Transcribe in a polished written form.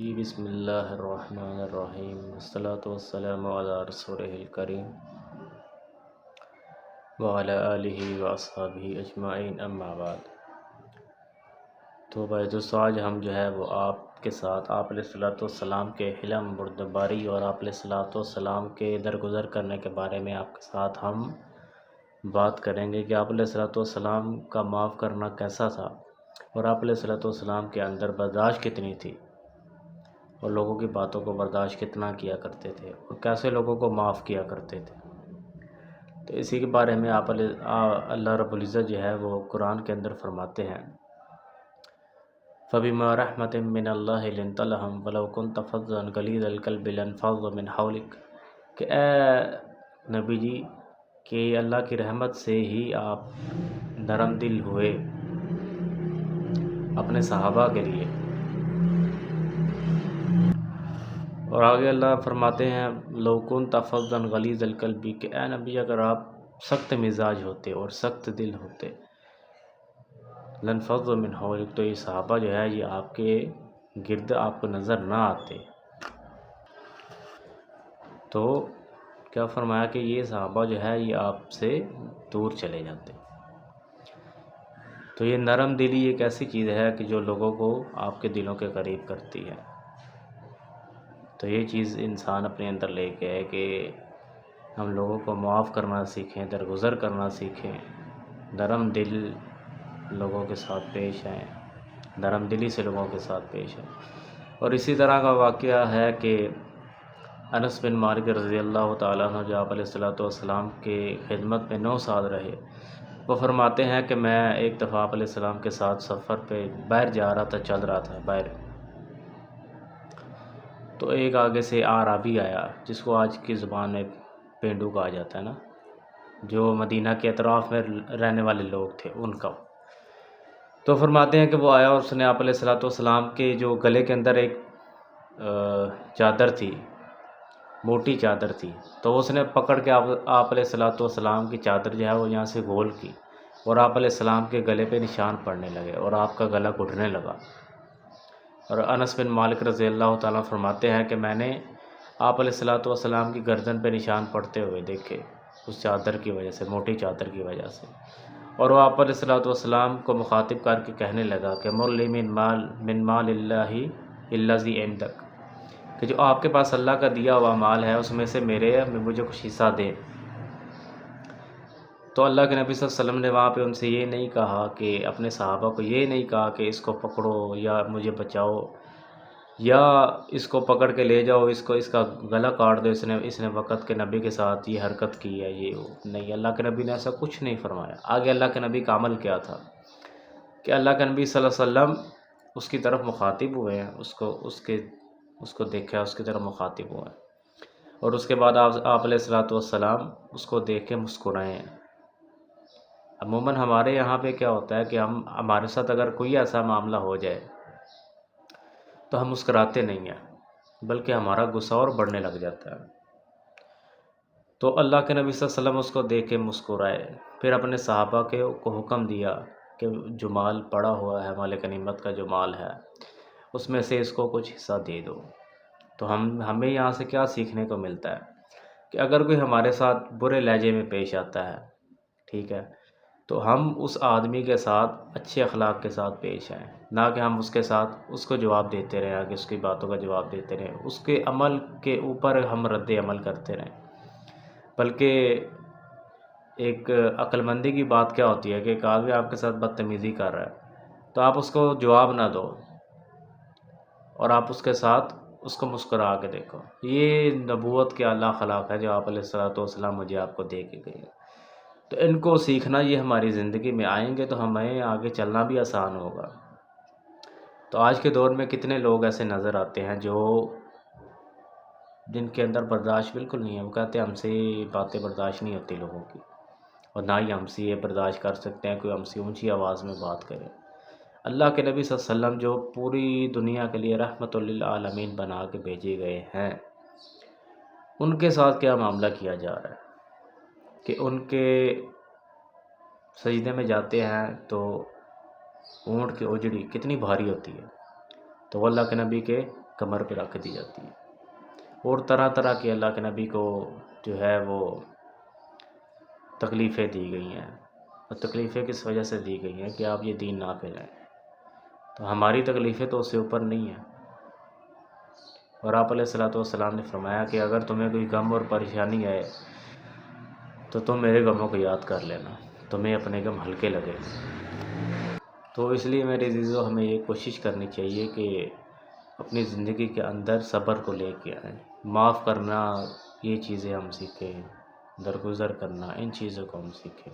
جی بسم اللہ الرحمن الرحیم والصلاة والسلام علی رسولہ الکریم وعلی آلہ واصحابہ اجمعین اما بعد۔ تو بھائی دوستو، آج ہم جو ہے وہ آپ کے ساتھ آپ علیہ الصلوۃ والسلام کے حلم بردباری اور آپ علیہ الصلوۃ والسلام کے درگزر کرنے کے بارے میں آپ کے ساتھ ہم بات کریں گے کہ آپ علیہ الصلوۃ والسلام کا معاف کرنا کیسا تھا اور آپ علیہ الصلوۃ والسلام کے اندر برداشت کتنی تھی اور لوگوں کی باتوں کو برداشت کتنا کیا کرتے تھے اور کیسے لوگوں کو معاف کیا کرتے تھے۔ تو اسی کے بارے میں اللہ رب العزت جو ہے وہ قرآن کے اندر فرماتے ہیں، فَبِمَا رَحْمَةٍ مِّنَ اللَّهِ لِنْتَ لَهُمْ وَلَوْ كُنْتَ فَظًّا غَلِيظَ الْقَلْبِ لَانفَضُّوا مِنْ حَوْلِكَ، کہ اے نبی جی کہ اللہ کی رحمت سے ہی آپ نرم دل ہوئے اپنے صحابہ کے لیے۔ اور آگے اللہ فرماتے ہیں لو كنت فظا غلیظ القلب، کہ اے نبی اگر آپ سخت مزاج ہوتے اور سخت دل ہوتے، لانفضوا من حولک، تو یہ صحابہ جو ہے یہ آپ کے گرد آپ کو نظر نہ آتے۔ تو کیا فرمایا کہ یہ صحابہ جو ہے یہ آپ سے دور چلے جاتے۔ تو یہ نرم دلی ایک ایسی چیز ہے کہ جو لوگوں کو آپ کے دلوں کے قریب کرتی ہے۔ تو یہ چیز انسان اپنے اندر لے کے ہے کہ ہم لوگوں کو معاف کرنا سیکھیں، درگزر کرنا سیکھیں، نرم دل لوگوں کے ساتھ پیش آئیں، نرم دلی سے لوگوں کے ساتھ پیش آئیں۔ اور اسی طرح کا واقعہ ہے کہ انس بن مالک رضی اللہ تعالیٰ عنہ جو آپ علیہ الصلوۃ والسلام کے خدمت میں 9 سال رہے، وہ فرماتے ہیں کہ میں ایک دفعہ آپ علیہ السلام کے ساتھ سفر پہ باہر جا رہا تھا، چل رہا تھا باہر، تو ایک آگے سے اعرابی آیا جس کو آج کی زبان میں پینڈو کہا جاتا ہے نا، جو مدینہ کے اطراف میں رہنے والے لوگ تھے ان کا۔ تو فرماتے ہیں کہ وہ آیا اور اس نے آپ علیہ الصلوۃ والسلام کے جو گلے کے اندر ایک چادر تھی، موٹی چادر تھی، تو اس نے پکڑ کے آپ علیہ الصلوۃ والسلام کی چادر جو ہے وہ یہاں سے گول کی اور آپ علیہ السلام کے گلے پہ نشان پڑنے لگے اور آپ کا گلا گھٹنے لگا۔ اور انس بن مالک رضی اللہ تعالیٰ فرماتے ہیں کہ میں نے آپ علیہ الصلوۃ والسلام کی گردن پہ نشان پڑتے ہوئے دیکھے اس چادر کی وجہ سے، موٹی چادر کی وجہ سے۔ اور وہ آپ علیہ الصلوۃ والسلام کو مخاطب کر کے کہنے لگا کہ مر لی من مال اللہ الذی عندک، کہ جو آپ کے پاس اللہ کا دیا ہوا مال ہے اس میں سے مجھے کچھ حصہ دے۔ تو اللہ کے نبی صلی اللہ علیہ وسلم نے وہاں پہ ان سے یہ نہیں کہا کہ اپنے صحابہ کو یہ نہیں کہا کہ اس کو پکڑو یا مجھے بچاؤ یا اس کو پکڑ کے لے جاؤ، اس کا گلا کاٹ دو، اس نے وقت کے نبی کے ساتھ یہ حرکت کی ہے، یہ نہیں، اللہ کے نبی نے ایسا کچھ نہیں فرمایا۔ آگے اللہ کے نبی کا عمل کیا تھا کہ اللہ کے نبی صلی اللہ علیہ وسلم اس کی طرف مخاطب ہوئے ہیں، اس کو دیکھا، اس کی طرف مخاطب ہوئے ہیں، اور اس کے بعد آپ علیہ الصلوۃ والسلام اس کو دیکھ کے مسکرائے ہیں۔ عموماً ہمارے یہاں پہ کیا ہوتا ہے کہ ہمارے ساتھ اگر کوئی ایسا معاملہ ہو جائے تو ہم مسکراتے نہیں ہیں، بلکہ ہمارا غصہ اور بڑھنے لگ جاتا ہے۔ تو اللہ کے نبی صلی اللہ علیہ وسلم اس کو دیکھ کے مسکرائے، پھر اپنے صحابہ کو حکم دیا کہ جو مال پڑا ہوا ہے، مال غنیمت کا جو مال ہے اس میں سے اس کو کچھ حصہ دے دو۔ تو ہمیں یہاں سے کیا سیکھنے کو ملتا ہے کہ اگر کوئی ہمارے ساتھ برے لہجے میں پیش آتا ہے، ٹھیک ہے، تو ہم اس آدمی کے ساتھ اچھے اخلاق کے ساتھ پیش آئیں، نہ کہ ہم اس کے ساتھ اس کو جواب دیتے رہیں، آگے اس کی باتوں کا جواب دیتے رہیں، اس کے عمل کے اوپر ہم رد عمل کرتے رہیں۔ بلکہ ایک عقل مندی کی بات کیا ہوتی ہے کہ ایک آدمی آپ کے ساتھ بدتمیزی کر رہا ہے تو آپ اس کو جواب نہ دو اور آپ اس کے ساتھ اس کو مسکرا کے دیکھو۔ یہ نبوت کے اعلیٰ اخلاق ہے جو آپ علیہ الصلوۃ والسلام مجھے آپ کو دے کے گئے۔ تو ان کو سیکھنا، یہ ہماری زندگی میں آئیں گے تو ہمیں آگے چلنا بھی آسان ہوگا۔ تو آج کے دور میں کتنے لوگ ایسے نظر آتے ہیں جن کے اندر برداشت بالکل نہیں ہے، وہ کہتے ہیں ہم سے یہ باتیں برداشت نہیں ہوتی لوگوں کی، اور نہ ہی ہم سے یہ برداشت کر سکتے ہیں کوئی ہم سے اونچی آواز میں بات کرے۔ اللہ کے نبی صلی اللہ علیہ وسلم جو پوری دنیا کے لیے رحمت للعالمین بنا کے بھیجے گئے ہیں، ان کے ساتھ کیا معاملہ کیا جا رہا ہے کہ ان کے سجدے میں جاتے ہیں تو اونٹ کی اجڑی کتنی بھاری ہوتی ہے، تو وہ اللہ کے نبی کے کمر پہ رکھ دی جاتی ہے، اور طرح طرح کے اللہ کے نبی کو جو ہے وہ تکلیفیں دی گئی ہیں، اور تکلیفیں کس وجہ سے دی گئی ہیں کہ آپ یہ دین نہ پھیلائیں، تو ہماری تکلیفیں تو اس سے اوپر نہیں ہیں۔ اور آپ علیہ الصلوۃ والسلام نے فرمایا کہ اگر تمہیں کوئی غم اور پریشانی ہے تو تم میرے غموں کو یاد کر لینا، تمہیں اپنے غم ہلکے لگے۔ تو اس لیے میرے عزیزو ہمیں یہ کوشش کرنی چاہیے کہ اپنی زندگی کے اندر صبر کو لے کے آئیں، معاف کرنا، یہ چیزیں ہم سیکھیں، درگزر کرنا، ان چیزوں کو ہم سیکھیں۔